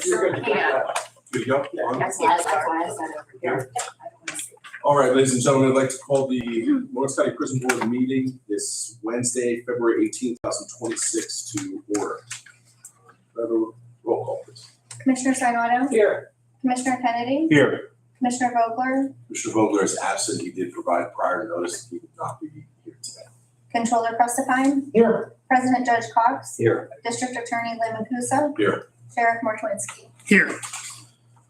You're good. Yeah. Good to go? On? That's why I said over here. All right, ladies and gentlemen, I'd like to call the Lawrence County Prison Board meeting this Wednesday, February 18th, 2026 to order. Roll call, please. Commissioner Sinata? Here. Commissioner Kennedy? Here. Commissioner Vogler? Mr. Vogler is absent. He did provide prior notice that he would not be here today. Controller Prestipine? Here. President Judge Cox? Here. District Attorney Lynn Makusa? Here. Sheriff Mortwinsky? Here.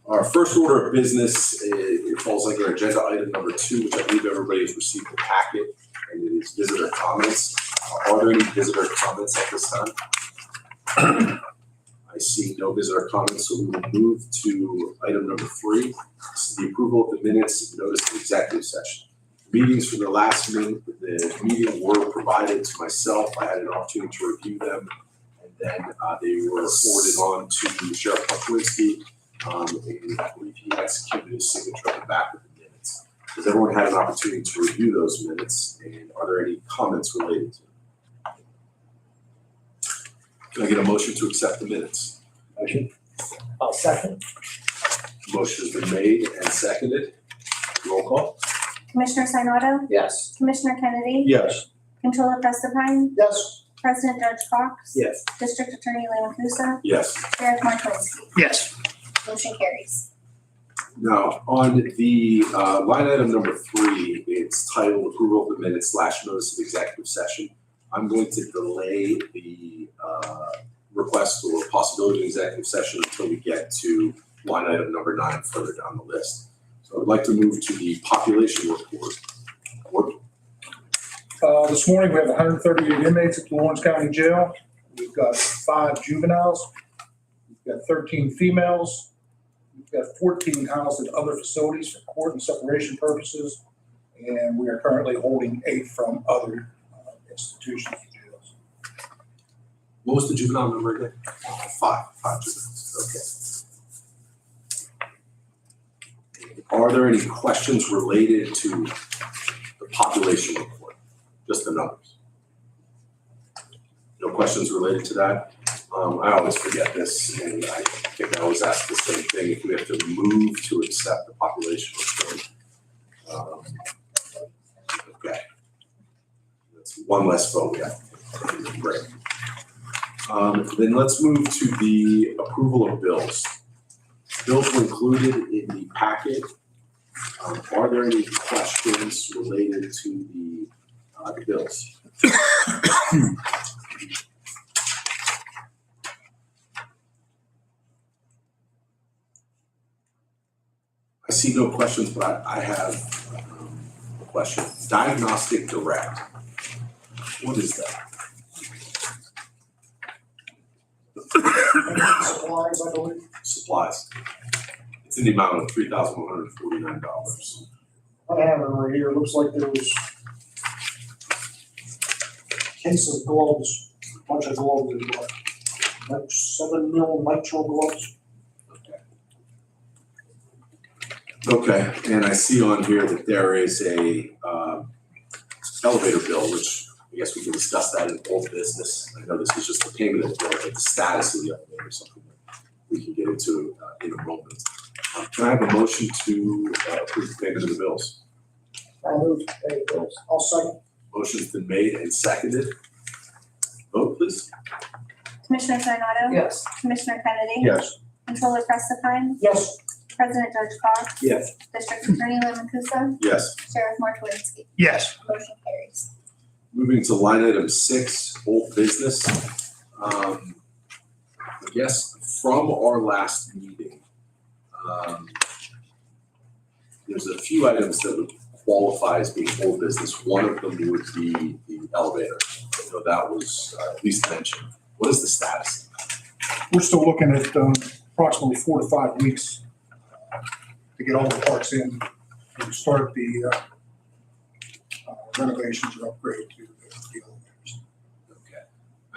Our first order of business, it falls under agenda item number 2, which I believe everybody has received the packet, and it is visitor comments. Are there any visitor comments at this time? I see no visitor comments, so we will move to item number 3. This is the approval of the minutes and notice of executive session. Meetings for the last minute, the meeting were provided to myself. I had an opportunity to review them, and then they were forwarded on to Sheriff Mortwinsky. And I believe he executed his signature on the back of the minutes. Has everyone had an opportunity to review those minutes, and are there any comments related to them? Can I get a motion to accept the minutes? Motion. I'll second. Motion has been made and seconded. Roll call. Commissioner Sinata? Yes. Commissioner Kennedy? Yes. Controller Prestipine? Yes. President Judge Cox? Yes. District Attorney Lynn Makusa? Yes. Sheriff Mortwinsky? Yes. Motion carries. Now, on the line item number 3, it's titled approval of the minutes / notice of executive session. I'm going to delay the request or possibility of executive session until we get to line item number 9 further down the list. So I'd like to move to the population report. This morning, we have 138 inmates at the Lawrence County Jail. We've got 5 juveniles. We've got 13 females. We've got 14 housed at other facilities for court and separation purposes. And we are currently holding 8 from other institutions and jails. What was the juvenile number again? 5 juveniles. Okay. Are there any questions related to the population report? Just the numbers? No questions related to that? I always forget this, and I think I always ask the same thing. If we have to move to accept the population report. Okay. That's one less vote, yeah. Great. Then let's move to the approval of bills. Bills were included in the packet. Are there any questions related to the bills? I see no questions, but I have a question. Diagnostic Direct. What is that? Supplies, I believe. Supplies. It's in the amount of $3,149. I have it right here. It looks like there was case of gloves, a bunch of gloves, like 7 mil nitrile gloves. Okay, and I see on here that there is a elevator bill, which I guess we can discuss that in old business. I know this is just the payment of the bill, but the status of the elevator is something that we can get into in a moment. Can I have a motion to approve the payment of the bills? I moved to pay bills. I'll second. Motion's been made and seconded. Vote, please. Commissioner Sinata? Yes. Commissioner Kennedy? Yes. Controller Prestipine? Yes. President Judge Cox? Yes. District Attorney Lynn Makusa? Yes. Sheriff Mortwinsky? Yes. Motion carries. Moving to line item 6, old business. Yes, from our last meeting, there's a few items that would qualify as being old business. One of them would be the elevator. I know that was at least mentioned. What is the status? We're still looking at approximately 4 to 5 weeks to get all the parts in and start the renovations or upgrade to the elevators. Okay.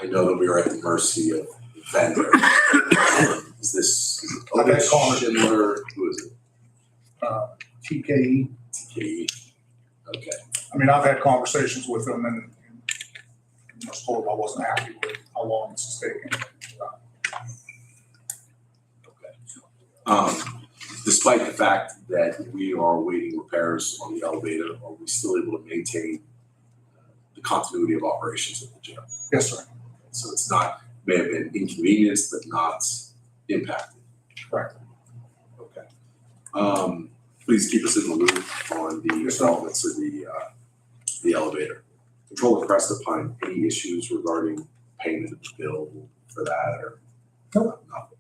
I know that we are at the mercy of the vendor. Is this Okay, call it. Schindler? Who is it? TKE. TKE. Okay. I mean, I've had conversations with them and I was told I wasn't happy with how long this is taking. Okay. Despite the fact that we are awaiting repairs on the elevator, are we still able to maintain the continuity of operations at the jail? Yes, sir. So it's not, may have been inconvenienced, but not impacted. Correct. Okay. Please keep us in the loop on the developments of the elevator. Controller pressed upon any issues regarding payment of the bill for that or? Nope. Nothing.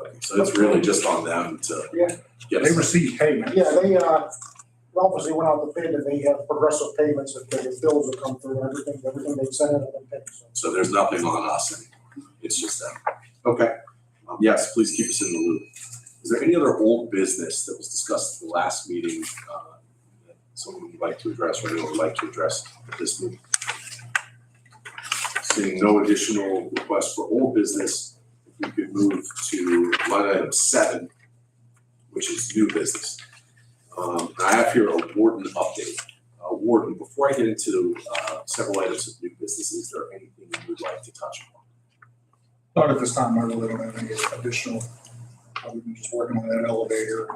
Okay, so it's really just on them to Yeah. get They us. received payment. Yeah, they, obviously went out to bid and they have progressive payments and the bills will come through, everything they sent in have been paid, so. So there's nothing on us anymore. It's just them. Okay. Yes, please keep us in the loop. Is there any other old business that was discussed at the last meeting that someone would like to address or anyone would like to address at this meeting? Seeing no additional requests for old business, if we could move to line item 7, which is new business. I have here a warden update. Warden, before I get into several items of new business, is there anything you would like to touch upon? Not at this time, I really don't have any additional, other than just working on that elevator,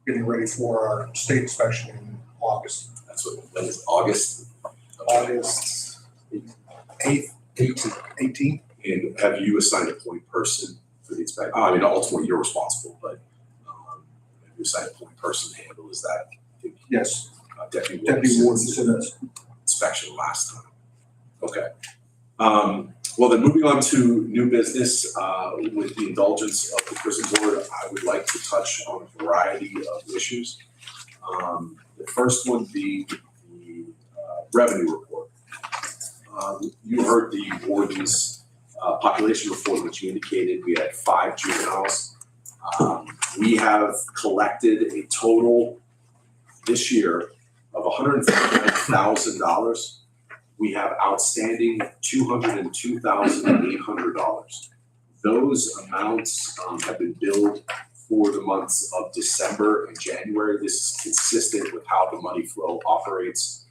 getting ready for our state inspection in August. That's what, that is August. August 8th, 18th. And have you assigned a point person for the inspection? I mean, ultimately, you're responsible, but have you assigned a point person to handle, is that Yes, Deputy Deputy Warden since Simmons. inspection last time? Okay. Well, then moving on to new business, with the indulgence of the prison board, I would like to touch on a variety of issues. The first one being the revenue report. You heard the warden's population report, which indicated we had 5 juveniles. We have collected a total this year of $159,000. We have outstanding $202,800. Those amounts have been billed for the months of December and January. This is consistent with how the money flow operates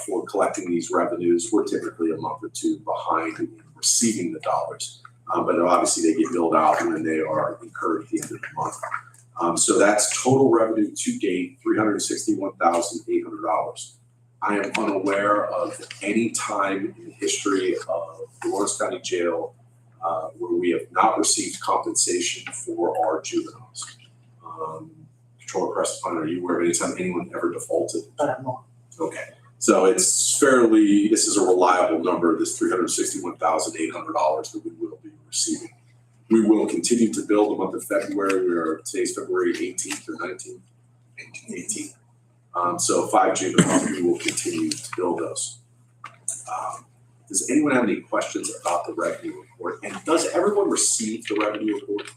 for collecting these revenues. We're typically a month or two behind in receiving the dollars, but obviously they get billed out when they are incurred at the end of the month. So that's total revenue to date, $361,800. I am unaware of any time in the history of the Lawrence County Jail where we have not received compensation for our juveniles. Controller Preston, are you aware of any time anyone ever defaulted? I have not. Okay, so it's fairly, this is a reliable number, this $361,800 that we will be receiving. We will continue to bill the month of February. Today's February 18th or 19th? 18th. So 5 juveniles, we will continue to bill those. Does anyone have any questions about the revenue report? And does everyone receive the revenue report?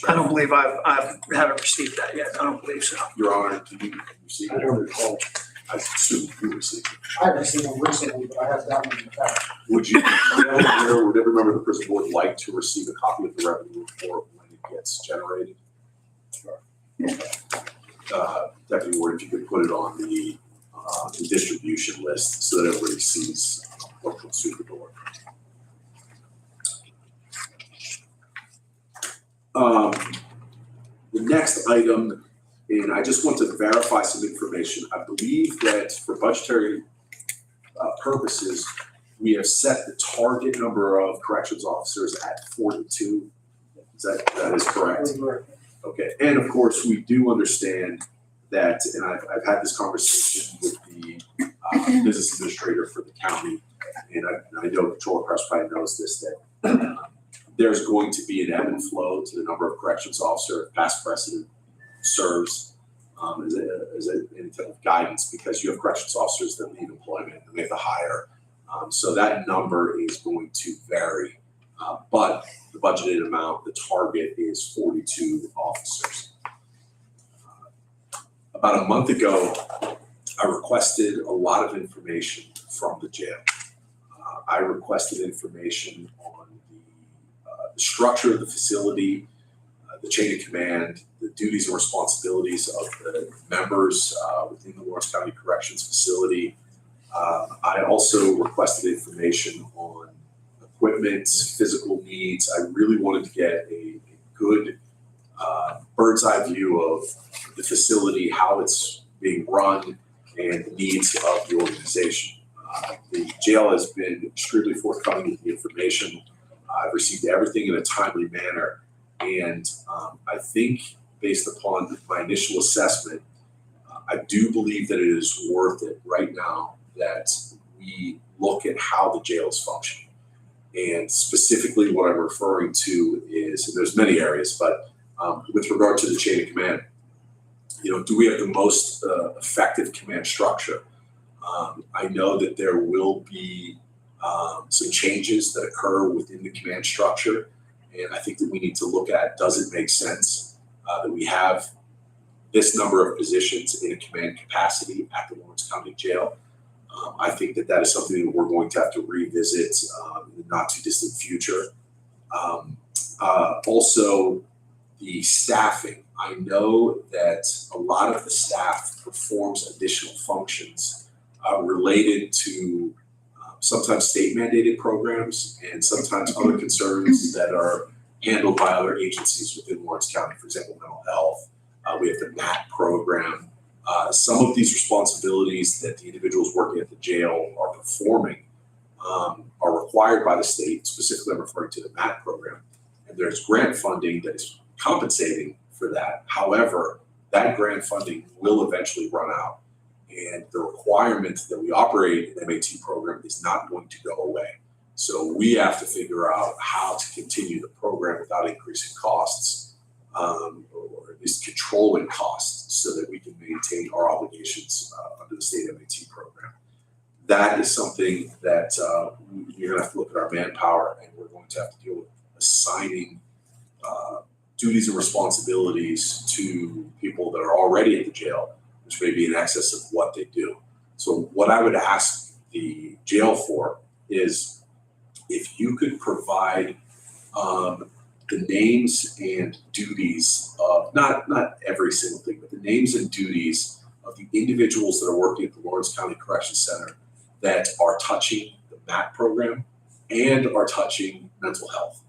I don't believe I haven't received that yet. I don't believe so. Your Honor, do you receive I it? don't recall. I assume you received it. I haven't seen them recently, but I have that one in the past. Would you, would every member of the prison board like to receive a copy of the revenue report when it gets generated? Sure. Deputy Warden, if you could put it on the distribution list so that everybody sees what comes through the door. The next item, and I just want to verify some information. I believe that for budgetary purposes, we have set the target number of corrections officers at 42. That is correct? Okay, and of course, we do understand that, and I've had this conversation with the business administrator for the county, and I know Controller Preston knows this, that there's going to be an ebb and flow to the number of corrections officer, past precedent serves as any type of guidance, because you have corrections officers that leave employment and we have to hire. So that number is going to vary, but the budgeted amount, the target is 42 officers. About a month ago, I requested a lot of information from the jail. I requested information on the structure of the facility, the chain of command, the duties and responsibilities of the members within the Lawrence County Corrections Facility. I also requested information on equipment, physical needs. I really wanted to get a good bird's eye view of the facility, how it's being run, and the needs of the organization. The jail has been extremely forthcoming with the information. I've received everything in a timely manner, and I think based upon my initial assessment, I do believe that it is worth it right now that we look at how the jail is functioning. And specifically what I'm referring to is, and there's many areas, but with regard to the chain of command, do we have the most effective command structure? I know that there will be some changes that occur within the command structure, and I think that we need to look at, does it make sense that we have this number of positions in a command capacity at the Lawrence County Jail? I think that that is something that we're going to have to revisit in the not too distant future. Also, the staffing. I know that a lot of the staff performs additional functions related to sometimes state mandated programs and sometimes other concerns that are handled by other agencies within Lawrence County, for example, mental health. We have the MAT program. Some of these responsibilities that the individuals working at the jail are performing are required by the state. Specifically, I'm referring to the MAT program. And there's grant funding that is compensating for that. However, that grant funding will eventually run out. And the requirement that we operate an MAT program is not going to go away. So we have to figure out how to continue the program without increasing costs, or at least controlling costs, so that we can maintain our obligations under the state MAT program. That is something that we're going to have to look at our manpower, and we're going to have to deal with assigning duties and responsibilities to people that are already at the jail, which may be in excess of what they do. So what I would ask the jail for is if you could provide the names and duties of, not every single thing, but the names and duties of the individuals that are working at the Lawrence County Corrections Center that are touching the MAT program and are touching mental health.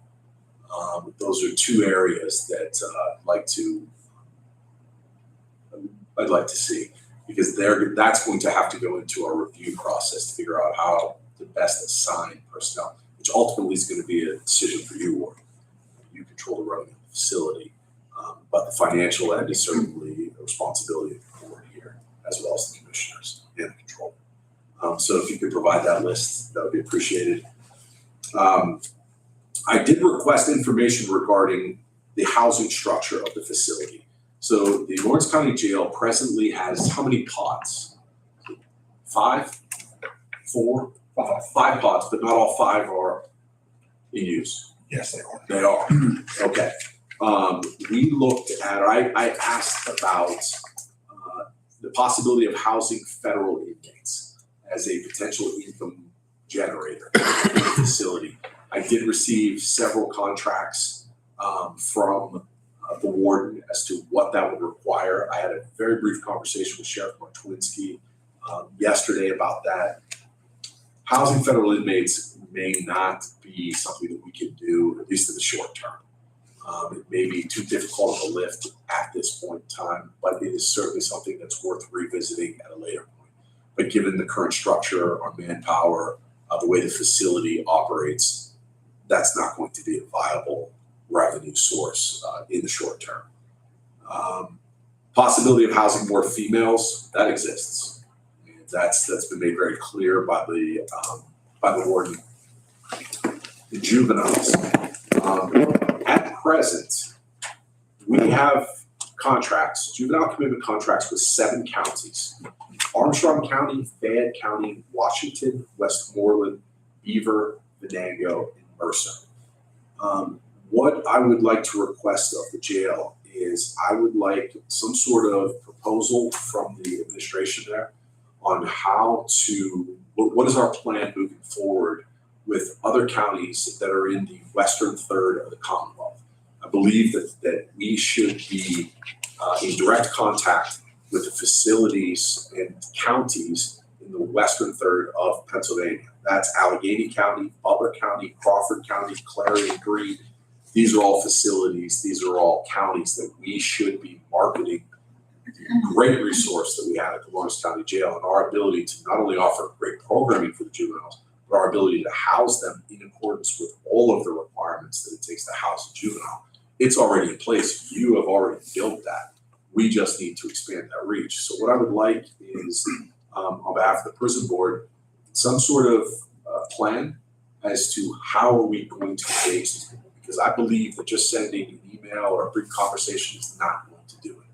Those are two areas that I'd like to see, because that's going to have to go into our review process to figure out how to best assign personnel, which ultimately is going to be a decision for you, Ward. You control the running of the facility, but the financial end is certainly a responsibility of the board here, as well as the commissioners and the controller. So if you could provide that list, that would be appreciated. I did request information regarding the housing structure of the facility. So the Lawrence County Jail presently has how many pods? 5? 4? 5 pods, but not all 5 are in use. Yes, they are. They are. Okay. We looked at, I asked about the possibility of housing federal inmates as a potential income generator in the facility. I did receive several contracts from the warden as to what that would require. I had a very brief conversation with Sheriff Martwinski yesterday about that. Housing federal inmates may not be something that we can do, at least in the short term. It may be too difficult of a lift at this point in time, but it is certainly something that's worth revisiting at a later point. But given the current structure, our manpower, the way the facility operates, that's not going to be a viable revenue source in the short term. Possibility of housing more females, that exists. And that's been made very clear by the warden. The juveniles. At present, we have contracts, juvenile commitment contracts with 7 counties: Armstrong County, Fayette County, Washington, Westmoreland, Beaver, Venango, and Mercer. What I would like to request of the jail is I would like some sort of proposal from the administration there on how to, what is our plan moving forward with other counties that are in the western third of the Commonwealth. I believe that we should be in direct contact with the facilities and counties in the western third of Pennsylvania. That's Allegheny County, Butler County, Crawford County, Clary and Greene, These are all facilities, these are all counties that we should be marketing the great resource that we have at the Lawrence County Jail and our ability to not only offer great programming for the juveniles, but our ability to house them in accordance with all of the requirements that it takes to house a juvenile. It's already in place. You have already built that. We just need to expand that reach. So what I would like is, on behalf of the prison board, some sort of plan as to how are we going to engage these people. Because I believe that just sending an email or a brief conversation is not going to do it.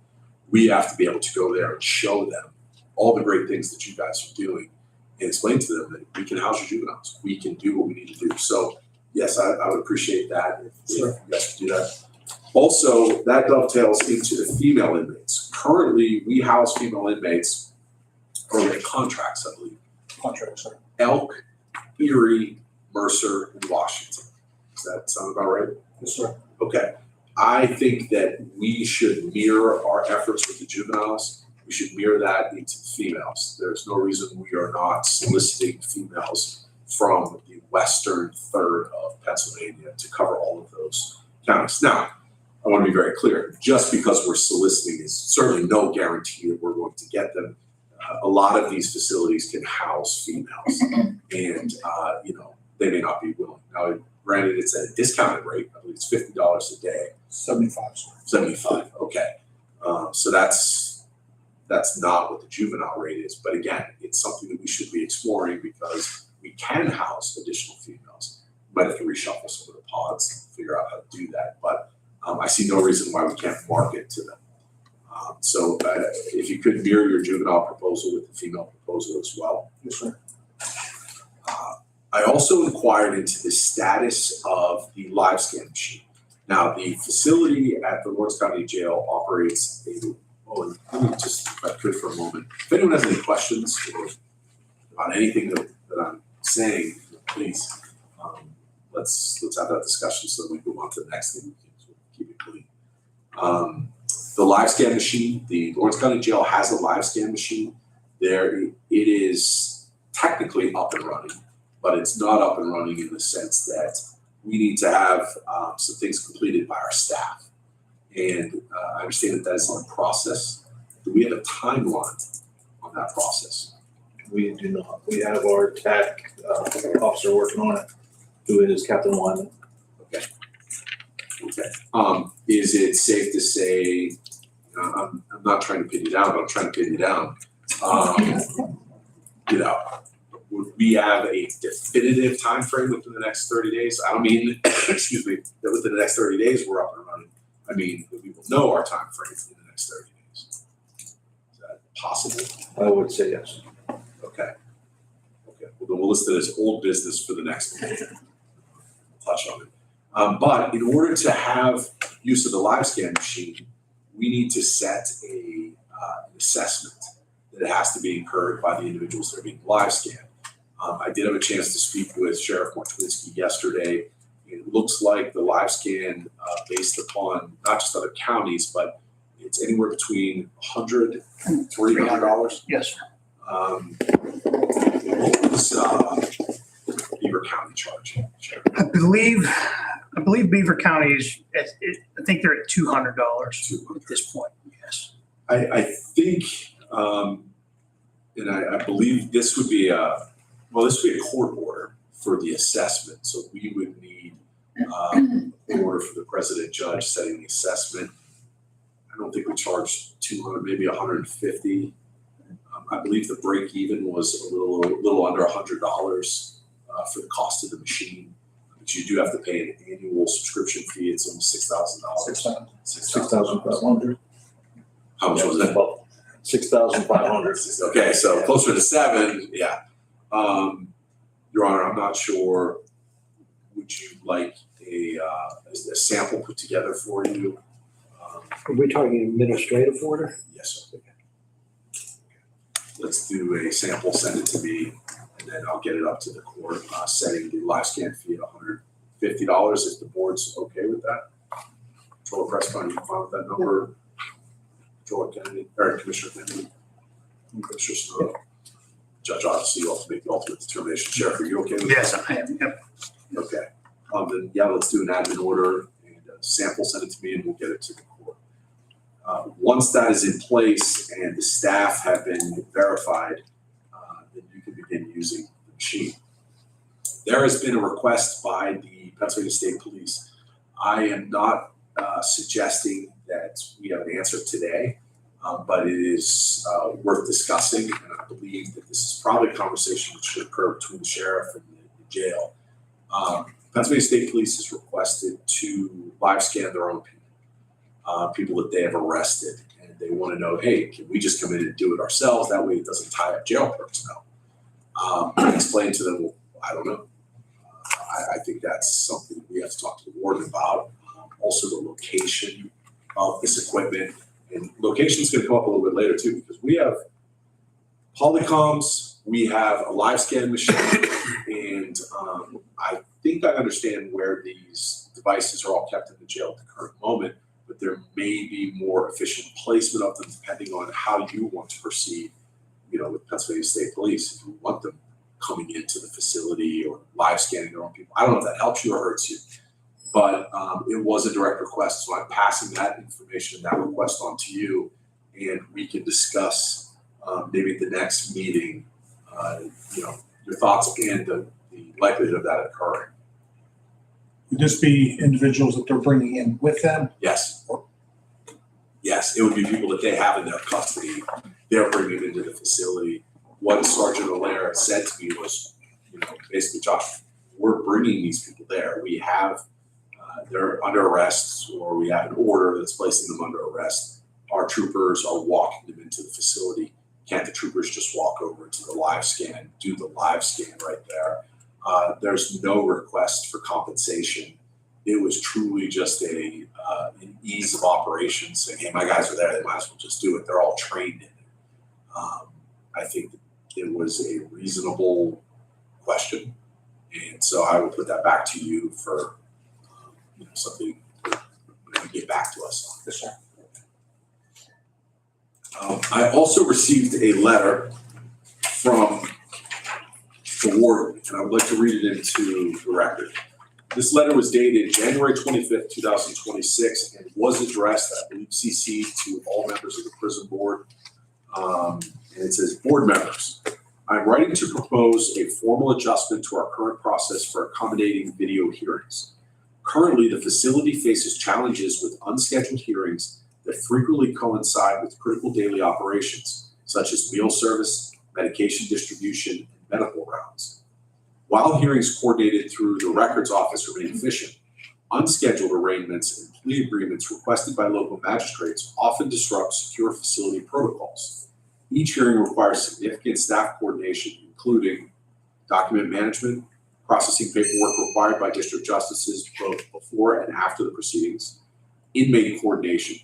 We have to be able to go there and show them all the great things that you guys are doing and explain to them that we can house your juveniles. We can do what we need to do. So yes, I would appreciate that if you guys could do that. Also, that dovetails into the female inmates. Currently, we house female inmates, or we have contracts, I believe. Contract, sir. Elk, Erie, Mercer, and Washington. Does that sound about right? Yes, sir. Okay. I think that we should mirror our efforts with the juveniles. We should mirror that into the females. There's no reason we are not soliciting females from the western third of Pennsylvania to cover all of those counties. Now, I want to be very clear. Just because we're soliciting is certainly no guarantee that we're going to get them. A lot of these facilities can house females, and they may not be willing. Now, granted, it's at a discounted rate. I believe it's $50 a day. 75, sir. 75. Okay, so that's not what the juvenile rate is. But again, it's something that we should be exploring because we can house additional females. We might have to reshuffle some of the pods and figure out how to do that. But I see no reason why we can't market to them. So if you could mirror your juvenile proposal with the female proposal as well. Yes, sir. I also inquired into the status of the live scan machine. Now, the facility at the Lawrence County Jail operates let me just, if I could for a moment, if anyone has any questions about anything that I'm saying, please, let's have that discussion so that we move on to the next thing. We can keep it clean. The live scan machine, the Lawrence County Jail has a live scan machine. It is technically up and running, but it's not up and running in the sense that we need to have some things completed by our staff. And I understand that is in the process. Do we have a timeline on that process? We do not. We have our tech officer working on it, who is Captain Wyman. Okay. Is it safe to say, I'm not trying to pin you down, but I'm trying to pin you down. Would we have a definitive time frame within the next 30 days? I don't mean, excuse me, that within the next 30 days we're up and running. I mean, that we will know our time frame in the next 30 days. Is that possible? I would say yes. Okay. Well, then we'll list it as old business for the next one. We'll touch on it. But in order to have use of the live scan machine, we need to set an assessment that it has to be incurred by the individuals that are being live scanned. I did have a chance to speak with Sheriff Martwinsky yesterday. It looks like the live scan, based upon not just other counties, but it's anywhere between $100 and $300. Yes, sir. What was Beaver County charge, Sheriff? I believe Beaver County is, I think they're at $200 at this point, yes. I think, and I believe this would be a court order for the assessment. So we would need an order for the president judge setting the assessment. I don't think we charged 200, maybe 150. I believe the break even was a little under $100 for the cost of the machine. But you do have to pay an annual subscription fee. It's almost $6,000. $6,500. How much was that? About $6,500. Okay, so closer to $7,000, yeah. Your Honor, I'm not sure. Would you like a sample put together for you? Are we talking administrative order? Yes, sir. Let's do a sample, send it to me, and then I'll get it up to the court, setting the live scan fee at $150 if the board's okay with that. Controller Pressman, you fine with that number? Controller Kennedy, or Commissioner Kennedy? Commissioner Snow? Judge, obviously, you have to make the ultimate determination. Sheriff, are you okay with that? Yes, I am, yep. Okay, then, yeah, let's do an admin order, sample, send it to me, and we'll get it to the court. Once that is in place and the staff have been verified, then you can begin using the machine. There has been a request by the Pennsylvania State Police. I am not suggesting that we have an answer today, but it is worth discussing, and I believe that this is probably a conversation that should occur between the sheriff and the jail. Pennsylvania State Police has requested to live scan their own people, people that they have arrested, and they want to know, hey, can we just come in and do it ourselves? That way it doesn't tie up jail personnel. I explained to them, well, I don't know. I think that's something we have to talk to the warden about. Also the location of this equipment, and location is going to come up a little bit later too, because we have polycoms, we have a live scan machine, and I think I understand where these devices are all kept in the jail at the current moment, but there may be more efficient placement of them depending on how you want to proceed, with Pennsylvania State Police. If you want them coming into the facility or live scanning their own people. I don't know if that helps you or hurts you, but it was a direct request. So I'm passing that information, that request on to you, and we can discuss maybe at the next meeting, your thoughts and the likelihood of that occurring. Would this be individuals that they're bringing in with them? Yes. Yes, it would be people that they have in their custody. They're bringing into the facility. What Sergeant Allaire said to me was, basically, Josh, we're bringing these people there. We have, they're under arrest, or we have an order that's placing them under arrest. Our troopers are walking them into the facility. Can't the troopers just walk over to the live scan, do the live scan right there? There's no request for compensation. It was truly just an ease of operation, saying, hey, my guys are there, they might as well just do it. They're all trained in it. I think that it was a reasonable question. And so I will put that back to you for something to get back to us on. Yes, sir. I also received a letter from the warden, and I would like to read it into the record. This letter was dated January 25th, 2026, and was addressed, I believe, CC to all members of the prison board. And it says, board members, I'm writing to propose a formal adjustment to our current process for accommodating video hearings. Currently, the facility faces challenges with unscheduled hearings that frequently coincide with critical daily operations, such as meal service, medication distribution, and medical rounds. While hearings coordinated through the records office remain efficient, unscheduled arraignments and plea agreements requested by local magistrates often disrupt secure facility protocols. Each hearing requires significant staff coordination, including document management, processing paperwork required by district justices both before and after the proceedings, inmate coordination,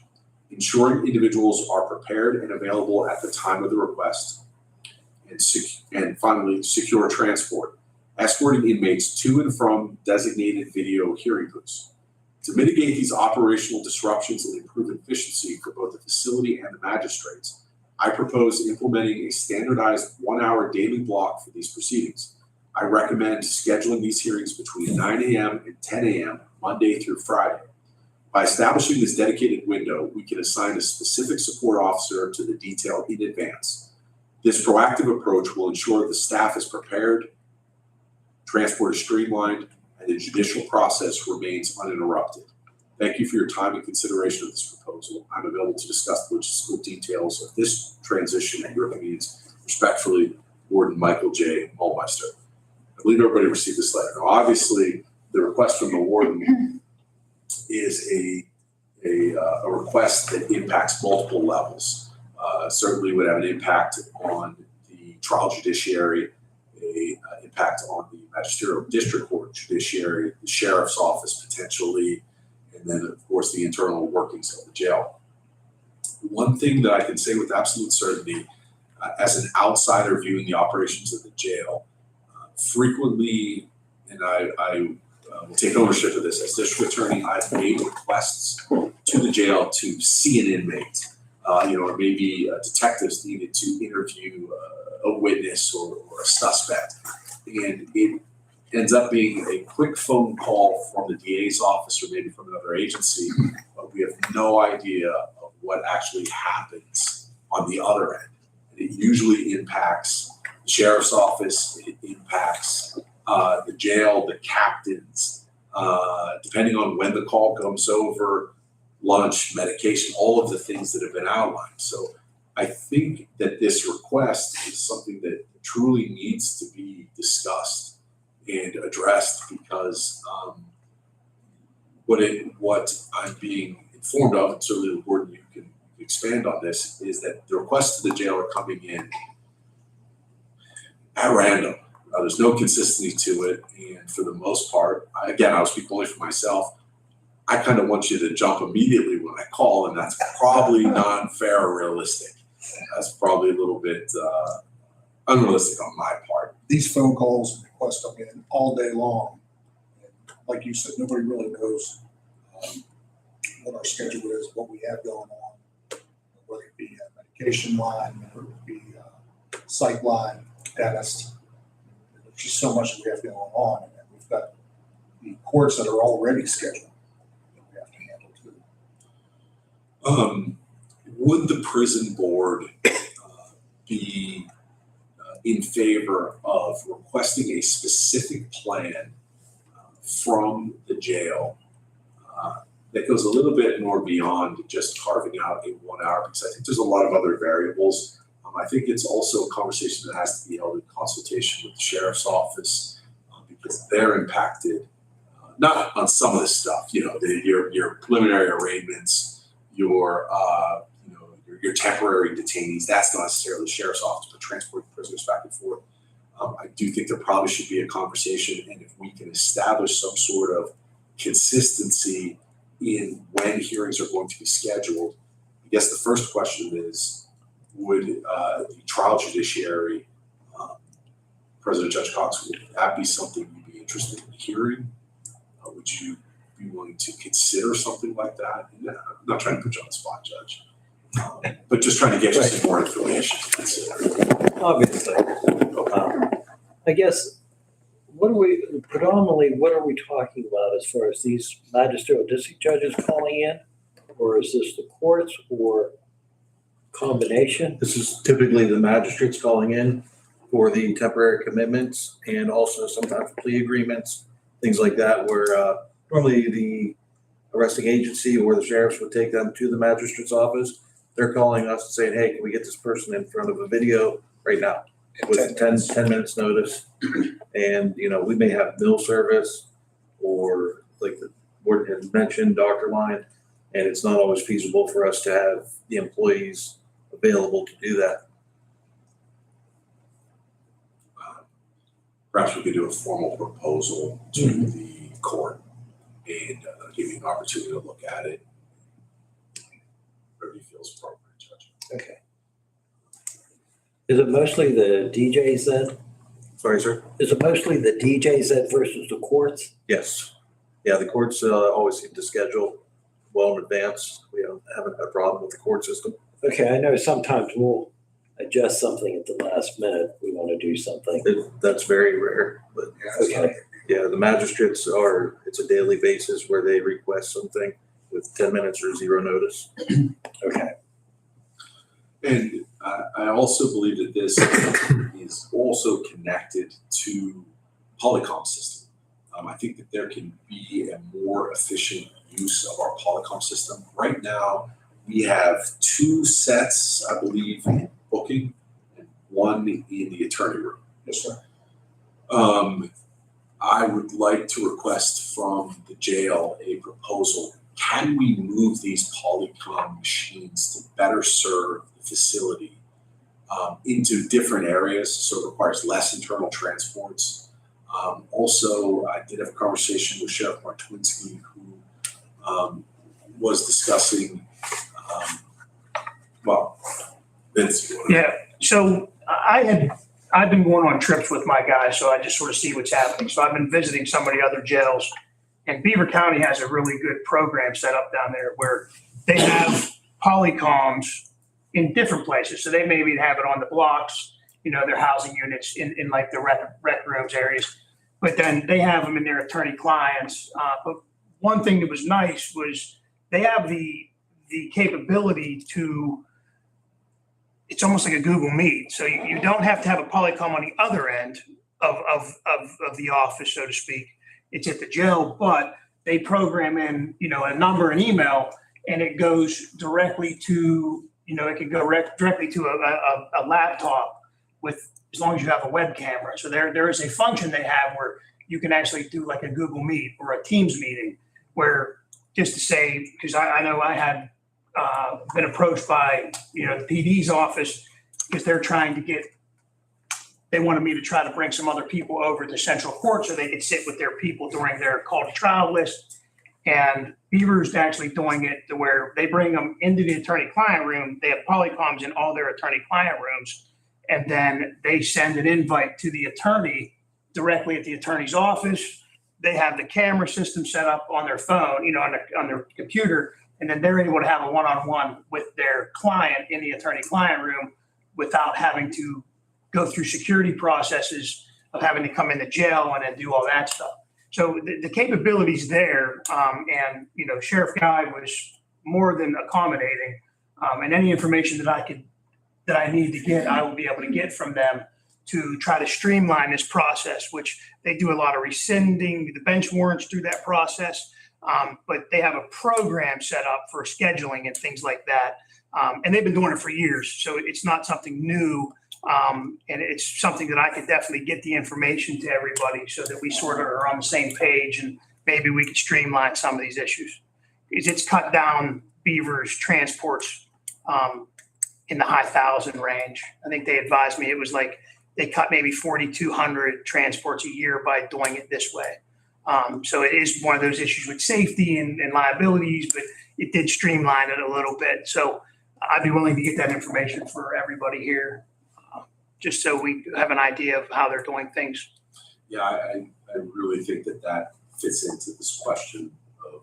ensuring individuals are prepared and available at the time of the request, and finally, secure transport, escorting inmates to and from designated video hearing booths. To mitigate these operational disruptions and improve efficiency for both the facility and the magistrates, I propose implementing a standardized 1-hour daily block for these proceedings. I recommend scheduling these hearings between 9 a.m. and 10 a.m. Monday through Friday. By establishing this dedicated window, we can assign a specific support officer to the detail in advance. This proactive approach will ensure the staff is prepared, transport is streamlined, and the judicial process remains uninterrupted. Thank you for your time and consideration of this proposal. I'm available to discuss the logistical details of this transition at your convenience. Respectfully, Warden Michael J. Mullmeister. I believe everybody received this letter. Now, obviously, the request from the warden is a request that impacts multiple levels. Certainly would have an impact on the trial judiciary, an impact on the magisterial district court judiciary, the sheriff's office potentially, and then, of course, the internal workings of the jail. One thing that I can say with absolute certainty, as an outsider viewing the operations of the jail, frequently, and I will take ownership of this, as district attorney, I've made requests to the jail to see an inmate, or maybe detectives needed to interview a witness or a suspect. And it ends up being a quick phone call from the DA's office or maybe from another agency, but we have no idea of what actually happens on the other end. It usually impacts the sheriff's office, it impacts the jail, the captains, depending on when the call comes over, lunch, medication, all of the things that have been outlined. So I think that this request is something that truly needs to be discussed and addressed because what I'm being informed of, and certainly the board, you can expand on this, is that the requests to the jail are coming in at random. There's no consistency to it, and for the most part, again, I'll speak only for myself, I kind of want you to jump immediately when I call, and that's probably non-fair or realistic. That's probably a little bit unrealistic on my part. These phone calls and requests come in all day long. And like you said, nobody really knows what our schedule is, what we have going on, whether it be a medication line, whether it be a psych line, dentist. There's just so much that we have going on, and we've got the courts that are already scheduled that we have to handle too. Would the prison board be in favor of requesting a specific plan from the jail that goes a little bit more beyond just carving out a 1 hour? Because I think there's a lot of other variables. I think it's also a conversation that has to be held in consultation with the sheriff's office because they're impacted, not on some of this stuff, your preliminary arraignments, your temporary detainees. That's not necessarily the sheriff's office, but transporting prisoners back and forth. I do think there probably should be a conversation, and if we can establish some sort of consistency in when hearings are going to be scheduled, I guess the first question is, would the trial judiciary, President Judge Cox, would that be something you'd be interested in hearing? Would you be willing to consider something like that? And I'm not trying to put you on the spot, Judge, but just trying to get you some more information to consider. Obviously. I guess, what are we talking about as far as these magistrate or district judges calling in? Or is this the courts or combination? This is typically the magistrates calling in for the temporary commitments and also sometimes plea agreements, things like that, where normally the arresting agency or the sheriffs would take them to the magistrate's office. They're calling us and saying, hey, can we get this person in front of a video right now with 10 minutes notice? And, we may have bill service or like the board had mentioned, doctor line, and it's not always feasible for us to have the employees available to do that. Perhaps we could do a formal proposal to the court and give you an opportunity to look at it. Whatever you feel is appropriate, Judge. Okay. Is it mostly the DJs then? Sorry, sir? Is it mostly the DJs then versus the courts? Yes. Yeah, the courts always seem to schedule well in advance. We haven't had a problem with the court system. Okay, I know sometimes we'll adjust something at the last minute. We want to do something. That's very rare, but Okay. yeah, the magistrates it's a daily basis where they request something with 10 minutes or zero notice. Okay. And I also believe that this is also connected to Polycom system. I think that there can be a more efficient use of our Polycom system. Right now, we have 2 sets, I believe, in booking and 1 in the attorney room. Yes, sir. I would like to request from the jail a proposal. Can we move these Polycom machines to better serve the facility into different areas so it requires less internal transports? Also, I did have a conversation with Sheriff Martwinski, who was discussing, Vince, you want to? Yeah, so I've been going on trips with my guys, so I just sort of see what's happening. So I've been visiting some of the other jails, and Beaver County has a really good program set up down there where they have Polycoms in different places. So they maybe have it on the blocks, their housing units in like the rec rooms areas. but then they have them in their attorney clients. But one thing that was nice was they have the capability to, it's almost like a Google Meet. So you don't have to have a Polycom on the other end of the office, so to speak. It's at the jail, but they program in, a number and email, and it goes directly to, it can go directly to a laptop with, as long as you have a web camera. So there is a function they have where you can actually do like a Google Meet or a Teams meeting, where just to say, because I know I had been approached by, the PD's office, because they're trying to they wanted me to try to bring some other people over to central court so they could sit with their people during their call to trial list. And Beaver's actually doing it to where they bring them into the attorney-client room. They have Polycoms in all their attorney-client rooms. And then they send an invite to the attorney directly at the attorney's office. They have the camera system set up on their phone, on their computer. And then they're able to have a one-on-one with their client in the attorney-client room without having to go through security processes of having to come into jail and then do all that stuff. So the capabilities there, and Sheriff Guy was more than accommodating, and any information that I need to get, I will be able to get from them to try to streamline this process, which they do a lot of rescinding the bench warrants through that process. But they have a program set up for scheduling and things like that. And they've been doing it for years. So it's not something new. And it's something that I could definitely get the information to everybody so that we sort of are on the same page, and maybe we could streamline some of these issues. It's cut down Beaver's transports in the high 1,000 range. I think they advised me it was like they cut maybe 4,200 transports a year by doing it this way. So it is one of those issues with safety and liabilities, but it did streamline it a little bit. So I'd be willing to get that information for everybody here, just so we have an idea of how they're doing things. Yeah, I really think that fits into this question of,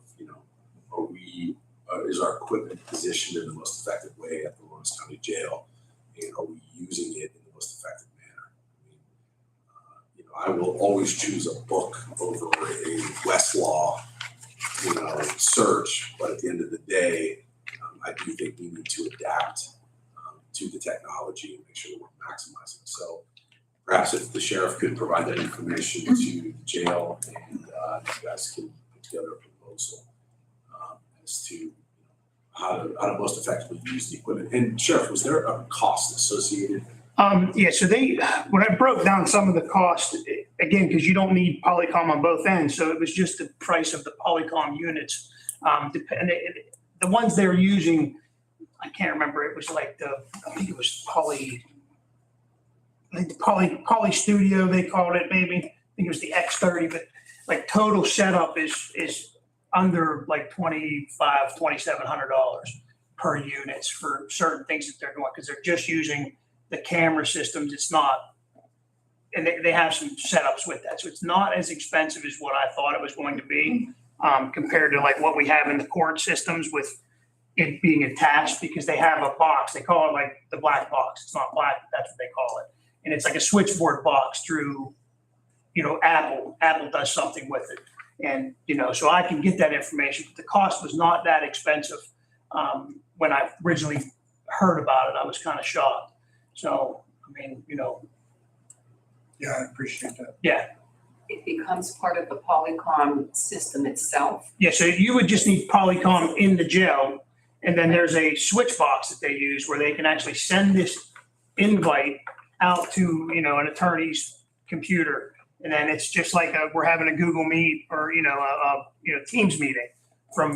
is our equipment positioned in the most effective way at the Lawrence County Jail? And are we using it in the most effective manner? I will always choose a book over a Westlaw, search, but at the end of the day, I do think we need to adapt to the technology and make sure that we're maximizing. So perhaps if the sheriff could provide that information to the jail, and you guys can put together a proposal as to how to most effectively use the equipment. And Sheriff, was there a cost associated? Yeah, so when I broke down some of the cost, again, because you don't need Polycom on both ends, so it was just the price of the Polycom units. The ones they were using, I can't remember, it was like I think it was Poly Studio, they called it maybe. I think it was the X30, but like total setup is under like $2,700 per units for certain things that they're doing, because they're just using the camera systems. It's not, and they have some setups with that. So it's not as expensive as what I thought it was going to be, compared to like what we have in the court systems with it being attached, because they have a box. They call it like the black box. It's not black, but that's what they call it. And it's like a switchboard box through, Apple. Apple does something with it. And, so I can get that information. But the cost was not that expensive. When I originally heard about it, I was kind of shocked. So, Yeah, I appreciate that. yeah. It becomes part of the Polycom system itself. Yeah, so you would just need Polycom in the jail, and then there's a switch box that they use where they can actually send this invite out to, an attorney's computer. And then it's just like we're having a Google Meet or, a Teams meeting.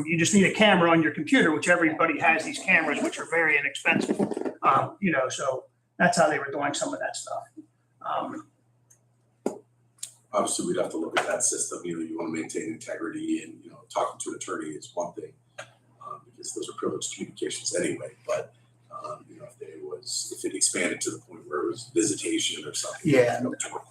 You just need a camera on your computer, which everybody has these cameras, which are very inexpensive. So that's how they were doing some of that stuff. Obviously, we'd have to look at that system. You want to maintain integrity, and talking to an attorney is one thing, because those are privileged communications anyway. But if it expanded to the point where it was visitation or something, Yeah. to record,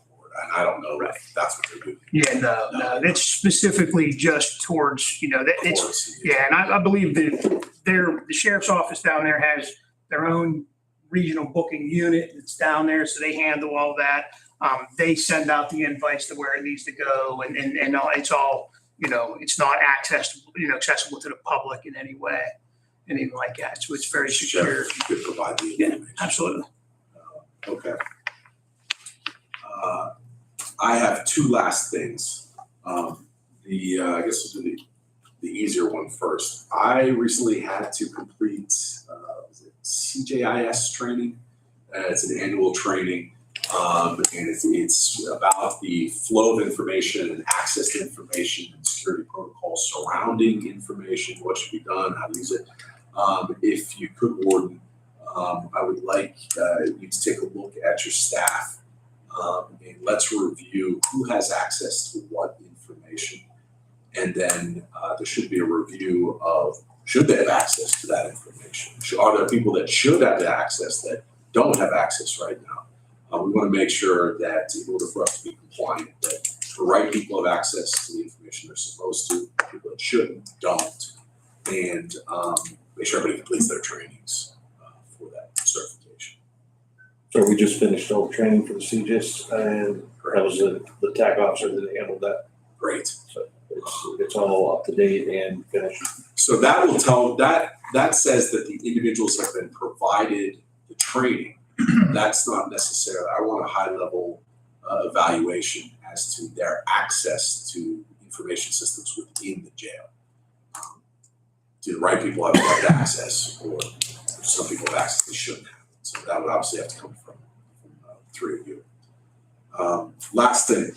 and I don't know if that's what they're doing. Yeah, no, it's specifically just towards, it's, Courts, yeah, and I believe that the sheriff's office down there has their own regional booking unit that's down there, so they handle all that. They send out the invites to where it needs to go and it's all, it's not accessible to the public in any way, anything like that. So it's very secure. Sheriff, you could provide the Yeah, information. absolutely. Okay. I have two last things. I guess we'll do the easier one first. I recently had to complete, was it CJIS training? It's an annual training, and it's about the flow of information and access to information and security protocols surrounding information, what should be done, how to use it. If you could, Warden, I would like you to take a look at your staff, and let's review who has access to what information. And then there should be a review of, should they have access to that information? Are there people that should have the access that don't have access right now? We want to make sure that in order for us to be compliant, that the right people have access to the information they're supposed to, people that shouldn't don't, and make sure everybody completes their trainings for that certification. So we just finished all the training for the CGIS, and that was the TAC officer that handled that. Great. So it's all up to date and finished. So that will tell, that says that the individuals have been provided the training. That's not necessarily, I want a high level evaluation as to their access to information systems within the jail. Do the right people have the right access, or some people have access they shouldn't have? So that would obviously have to come from three of you. Last thing,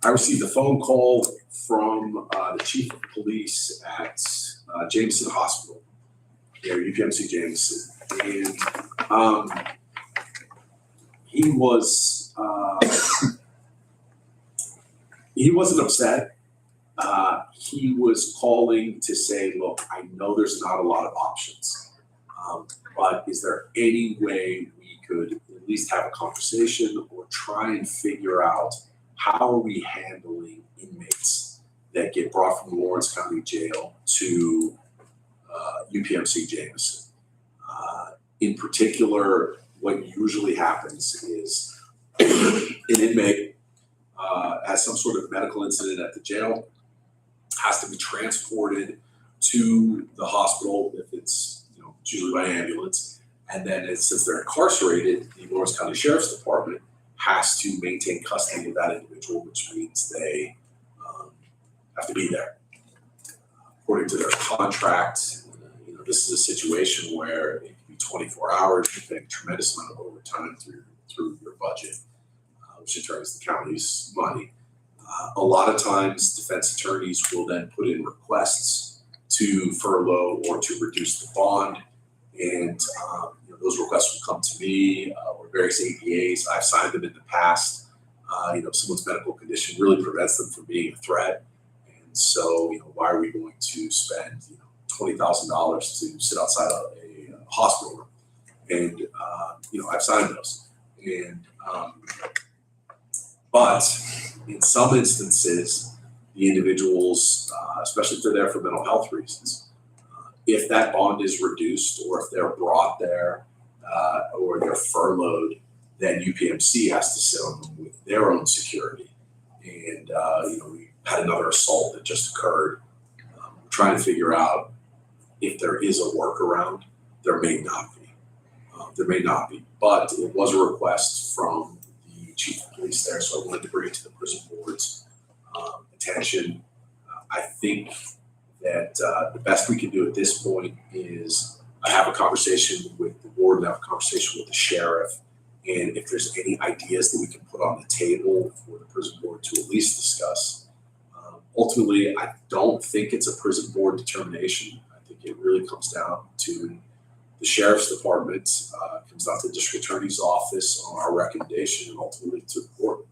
I received a phone call from the chief of police at Jameson Hospital, here, UPMC Jameson, and he wasn't upset. He was calling to say, look, I know there's not a lot of options, but is there any way we could at least have a conversation or try and figure out how are we handling inmates that get brought from Lawrence County Jail to UPMC Jameson? In particular, what usually happens is an inmate has some sort of medical incident at the jail, has to be transported to the hospital if it's, it's usually by ambulance. And then since they're incarcerated, the Lawrence County Sheriff's Department has to maintain custody of that individual, which means they have to be there. According to their contract, this is a situation where it can be 24 hours, you're paying a tremendous amount of overtime through your budget, which attorneys the county's money. A lot of times, defense attorneys will then put in requests to furlough or to reduce the bond, and those requests will come to me or various APAs. I've signed them in the past. Someone's medical condition really prevents them from being a threat, and so why are we going to spend $20,000 to sit outside of a hospital room? And I've signed those, and but in some instances, the individuals, especially if they're there for mental health reasons, if that bond is reduced or if they're brought there or they're furloughed, then UPMC has to sit on them with their own security. And, we had another assault that just occurred. We're trying to figure out if there is a workaround. There may not be. But it was a request from the chief of police there, so I wanted to bring it to the prison board's attention. I think that the best we can do at this point is have a conversation with the board and have a conversation with the sheriff. And if there's any ideas that we can put on the table for the prison board to at least discuss. Ultimately, I don't think it's a prison board determination. I think it really comes down to the sheriff's department, comes down to the district attorney's office on our recommendation, and ultimately to the court.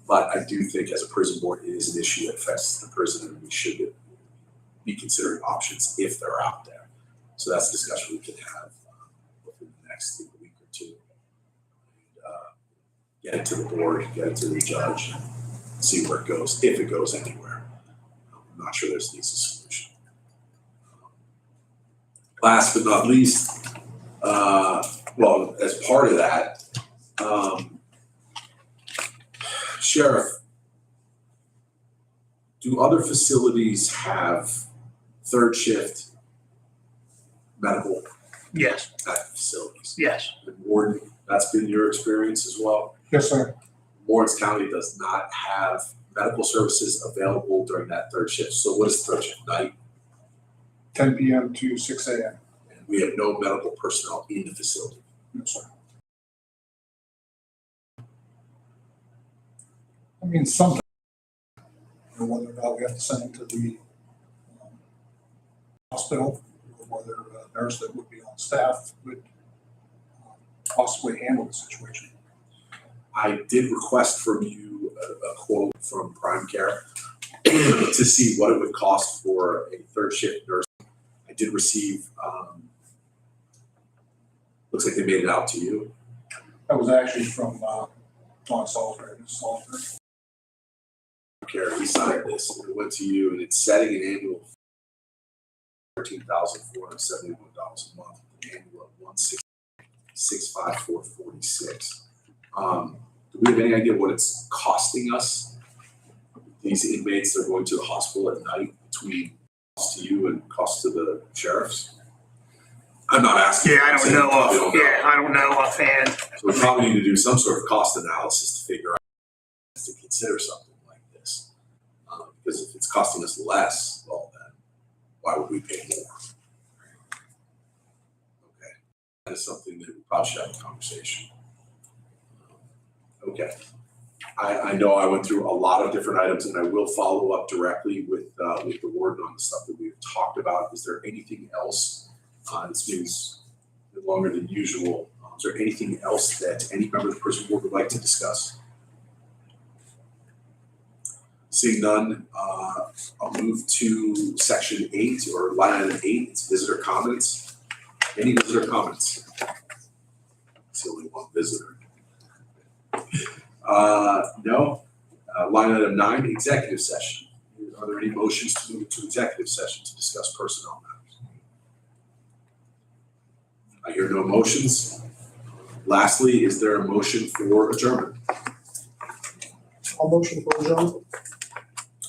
But I do think as a prison board, it is an issue that affects the prison, and we should be considering options if they're out there. So that's a discussion we can have within the next week or two. And, get it to the board, get it to the judge, and see where it goes, if it goes anywhere. I'm not sure there's an easy solution. Last but not least, Well, as part of that, Sheriff, do other facilities have third shift medical Yes, type facilities? yes. And Warden, that's been your experience as well? Yes, sir. Lawrence County does not have medical services available during that third shift. So what is third shift? Night? 10 PM to 6 AM. And we have no medical personnel in the facility. No, sir. I mean, sometimes, whether or not we have to send them to the hospital, or whether a nurse that would be on staff would possibly handle the situation. I did request from you a quote from Prime Care to see what it would cost for a third shift nurse. I did receive, looks like they made it out to you. That was actually from Don Salisbury, Ms. Salisbury. Care, he signed this, and it went to you, and it's setting an annual $13,471 a month, an annual of $166,546. Do we have any idea what it's costing us? These inmates that are going to the hospital at night, between cost to you and cost to the sheriffs? I'm not asking. Yeah, I don't know. We don't know. Yeah, I don't know offhand. So we probably need to do some sort of cost analysis to figure out to consider something like this. Because if it's costing us less, well then, why would we pay more? Okay, that is something that we probably should have a conversation. Okay, I know I went through a lot of different items, and I will follow up directly with the warden on the stuff that we've talked about. Is there anything else? This means longer than usual. Is there anything else that any member of the prison board would like to discuss? Seeing none, I'll move to section 8 or line item 8. It's visitor comments. Any visitor comments? It's only one visitor. No. Line item 9, executive session. Are there any motions to move to executive session to discuss personnel matters? I hear no motions. Lastly, is there a motion for adjournment? I'll motion for adjournment.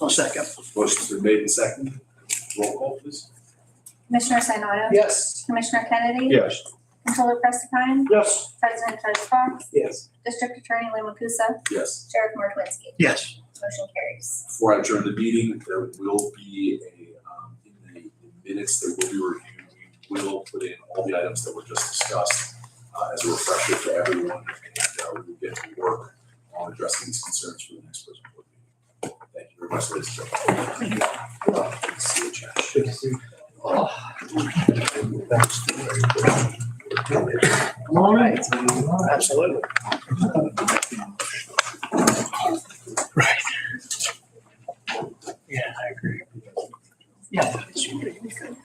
I'll second. Motion's been made and seconded. Roll call, please. Commissioner Sinata? Yes. Commissioner Kennedy? Yes. Controller Prestipine? Yes. President Judge Fox? Yes. District Attorney Limakusa? Yes. Sheriff Martwinsky? Yes. Motion carries. Before I adjourn the meeting, there will be in the minutes, there will be review. We will put in all the items that were just discussed as a refresher to everyone, and we will get to work on addressing these concerns for the next prison board meeting. Thank you very much, ladies and gentlemen. See you, Josh. Good to see you. All right. Absolutely. Right. Yeah, I agree. Yeah.